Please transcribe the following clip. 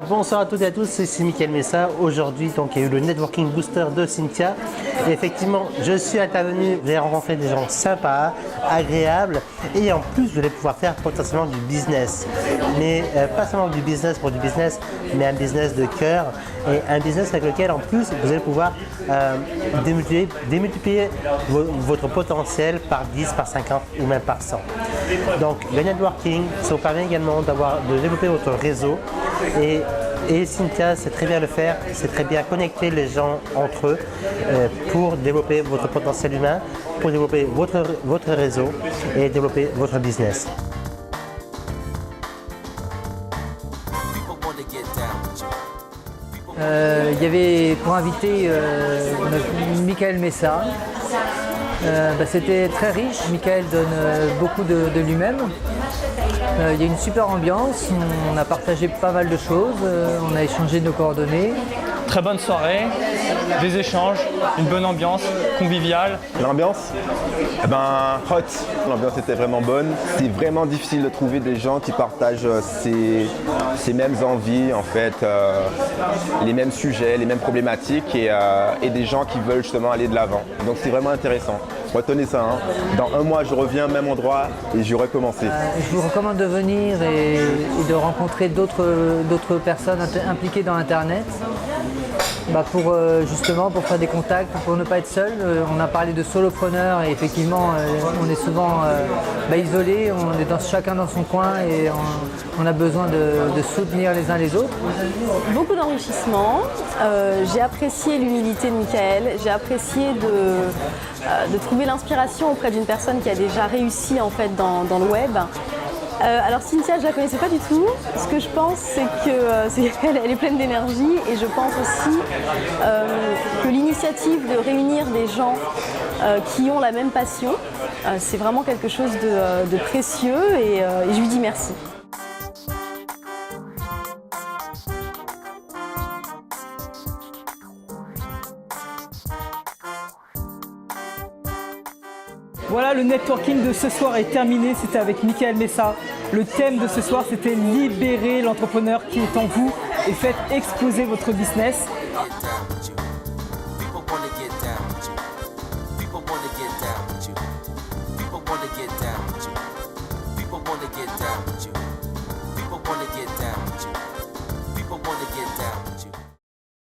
Bonsoir à toutes et à tous, c'est Michael Messa. Aujourd'hui, il y a eu le Networking Booster de Cynthia. Et effectivement, je suis intervenu, j'ai rencontré des gens sympas, agréables. Et en plus, je vais pouvoir faire potentiellement du business. Mais pas seulement du business pour du business, mais un business de cœur. Et un business avec lequel, en plus, vous allez pouvoir démultiplier votre potentiel par 10, par 50 ou même par 100. Donc, le networking, ça vous permet également de développer votre réseau. Et Cynthia sait très bien le faire, c'est très bien connecter les gens entre eux pour développer votre potentiel humain, pour développer votre réseau et développer votre business. Il y avait pour inviter Michael Messa. C'était très riche, Michael donne beaucoup de lui-même. Il y a une super ambiance, on a partagé pas mal de choses, on a échangé nos coordonnées. Très bonne soirée, des échanges, une bonne ambiance, conviviale. L'ambiance hot. L'ambiance était vraiment bonne. C'est vraiment difficile de trouver des gens qui partagent ces mêmes envies, en fait, les mêmes sujets, les mêmes problématiques et des gens qui veulent justement aller de l'avant. Donc c'est vraiment intéressant. Retenez ça, hein. Dans un mois, je reviens, même endroit et j'y recommencer. Je vous recommande de venir et de rencontrer d'autres personnes impliquées dans Internet. Pour faire des contacts, pour ne pas être seul. On a parlé de solopreneurs et effectivement on est souvent isolés, on est chacun dans son coin et on a besoin de soutenir les uns les autres. Beaucoup d'enrichissement, j'ai apprécié l'humilité de Michael, j'ai apprécié de trouver l'inspiration auprès d'une personne qui a déjà réussi en fait dans le web. Alors Cynthia, je la connaissais pas du tout. Ce que je pense, c'est qu'elle est pleine d'énergie et je pense aussi que l'initiative de réunir des gens qui ont la même passion, c'est vraiment quelque chose de précieux et je lui dis merci. Voilà, le networking de ce soir est terminé, c'était avec Michael Messa. Le thème de ce soir, c'était libérer l'entrepreneur qui est en vous et faites exploser votre business.